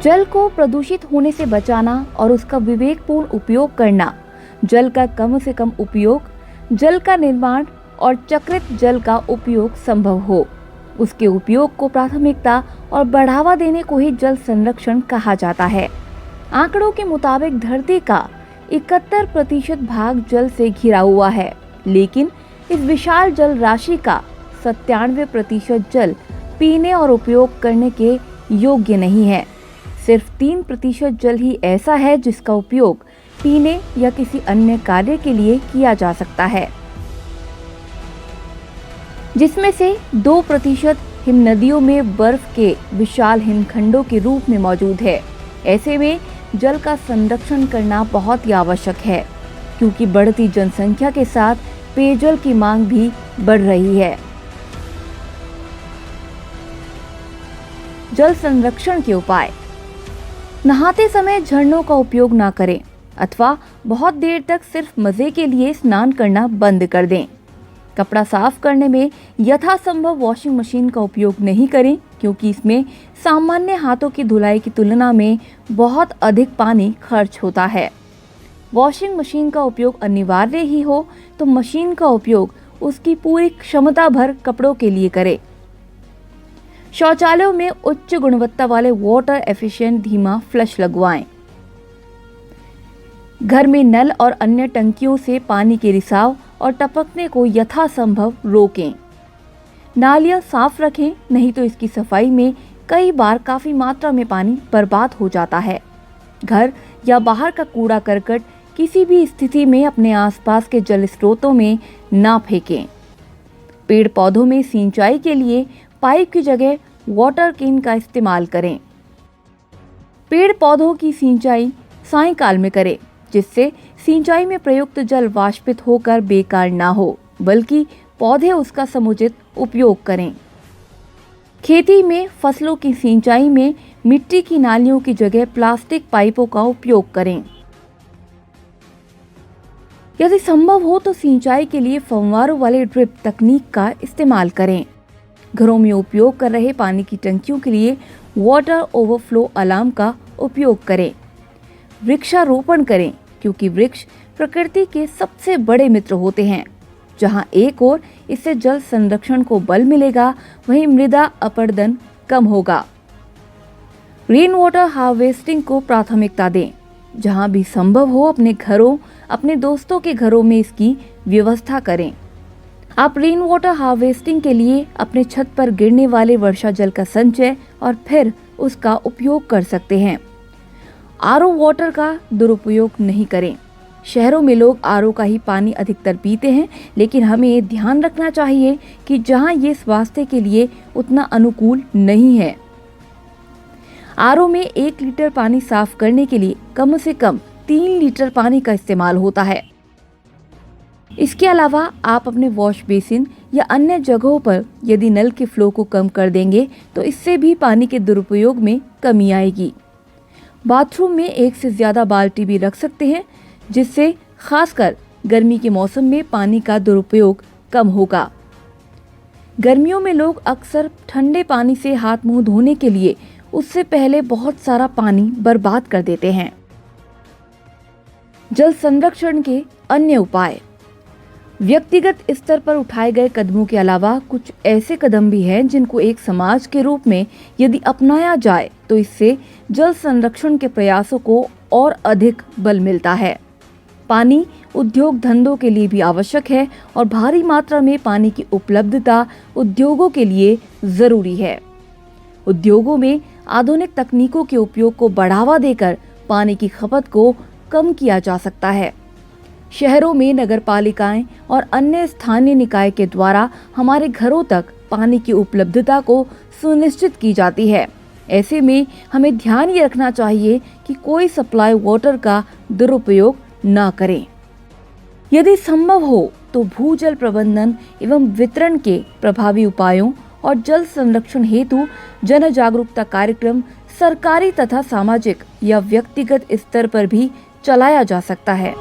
जल को प्रदूषित होने से बचाना और उसका विवेकपूर्ण उपयोग करना, जल का कम से कम उपयोग, जल का निर्माण और चक्रित जल का उपयोग संभव हो, उसके उपयोग को प्राथमिकता और बढ़ावा देने को ही जल संरक्षण कहा जाता है। आंकड़ों के मुताबिक धरती का 71% भाग जल से घिरा हुआ है, लेकिन इस विशाल जल राशि का 97% जल पीने और उपयोग करने के योग्य नहीं है। सिर्फ 3% जल ही ऐसा है जिसका उपयोग पीने या किसी अन्य कार्य के लिए किया जा सकता है, जिसमें से 2% हिमनदियों में बर्फ के विशाल हिमखंडों के रूप में मौजूद है। ऐसे में जल का संरक्षण करना बहुत ही आवश्यक है, क्योंकि बढ़ती जनसंख्या के साथ पेयजल की मांग भी बढ़ रही है। जल संरक्षण के उपाय। नहाते समय झरनों का उपयोग ना करें अथवा बहुत देर तक सिर्फ मजे के लिए स्नान करना बंद कर दें। कपड़ा साफ करने में यथासंभव वॉशिंग मशीन का उपयोग नहीं करें, क्योंकि इसमें सामान्य हाथों की धुलाई की तुलना में बहुत अधिक पानी खर्च होता है। वॉशिंग मशीन का उपयोग अनिवार्य ही हो तो मशीन का उपयोग उसकी पूरी क्षमता भर कपड़ों के लिए करें। शौचालयों में उच्च गुणवत्ता वाले वाटर एफिशिएंट धीमा फ्लश लगवाएं। घर में नल और अन्य टंकियों से पानी के रिसाव और टपकने को यथासंभव रोकें। नालियां साफ रखें, नहीं तो इसकी सफाई में कई बार काफी मात्रा में पानी बर्बाद हो जाता है। घर या बाहर का कूड़ा करकट किसी भी स्थिति में अपने आसपास के जल स्रोतों में ना फेंकें। पेड़ पौधों में सिंचाई के लिए पाइप की जगह वाटर कैन का इस्तेमाल करें। पेड़ पौधों की सिंचाई सायंकाल में करें, जिससे सिंचाई में प्रयुक्त जल वाष्पित होकर बेकार ना हो, बल्कि पौधे उसका समुचित उपयोग करें। खेती में फसलों की सिंचाई में मिट्टी की नालियों की जगह प्लास्टिक पाइपों का उपयोग करें। यदि संभव हो तो सिंचाई के लिए फव्वारों वाले ड्रिप तकनीक का इस्तेमाल करें। घरों में उपयोग कर रहे पानी की टंकियों के लिए वाटर ओवरफ्लो अलार्म का उपयोग करें। वृक्षारोपण करें, क्योंकि वृक्ष प्रकृति के सबसे बड़े मित्र होते हैं। जहां एक ओर इससे जल संरक्षण को बल मिलेगा, वहीं मृदा अपरदन कम होगा। रेन वाटर हार्वेस्टिंग को प्राथमिकता दें। जहां भी संभव हो अपने घरों, अपने दोस्तों के घरों में इसकी व्यवस्था करें। आप रेन वाटर हार्वेस्टिंग के लिए अपने छत पर गिरने वाले वर्षा जल का संचय और फिर उसका उपयोग कर सकते हैं। आरओ वाटर का दुरुपयोग नहीं करें। शहरों में लोग आरओ का ही पानी अधिकतर पीते हैं, लेकिन हमें ये ध्यान रखना चाहिए कि जहां ये स्वास्थ्य के लिए उतना अनुकूल नहीं है। आरओ में 1 लीटर पानी साफ करने के लिए कम से कम 3 लीटर पानी का इस्तेमाल होता है। इसके अलावा आप अपने वॉश बेसिन या अन्य जगहों पर यदि नल के फ्लो को कम कर देंगे तो इससे भी पानी के दुरुपयोग में कमी आएगी। बाथरूम में 1 से ज्यादा बाल्टी भी रख सकते हैं, जिससे खासकर गर्मी के मौसम में पानी का दुरुपयोग कम होगा। गर्मियों में लोग अक्सर ठंडे पानी से हाथ मुंह धोने के लिए उससे पहले बहुत सारा पानी बर्बाद कर देते हैं। जल संरक्षण के अन्य उपाय। व्यक्तिगत स्तर पर उठाए गए कदमों के अलावा कुछ ऐसे कदम भी हैं जिनको एक समाज के रूप में यदि अपनाया जाए तो इससे जल संरक्षण के प्रयासों को और अधिक बल मिलता है। पानी उद्योग धंधों के लिए भी आवश्यक है और भारी मात्रा में पानी की उपलब्धता उद्योगों के लिए जरूरी है। उद्योगों में आधुनिक तकनीकों के उपयोग को बढ़ावा देकर पानी की खपत को कम किया जा सकता है। शहरों में नगरपालिकाएं और अन्य स्थानीय निकाय के द्वारा हमारे घरों तक पानी की उपलब्धता को सुनिश्चित की जाती है। ऐसे में हमें ध्यान ये रखना चाहिए कि कोई सप्लाई वाटर का दुरुपयोग न करें। यदि संभव हो तो भूजल प्रबंधन एवं वितरण के प्रभावी उपायों और जल संरक्षण हेतु जन जागरूकता कार्यक्रम सरकारी तथा सामाजिक या व्यक्तिगत स्तर पर भी चलाया जा सकता है।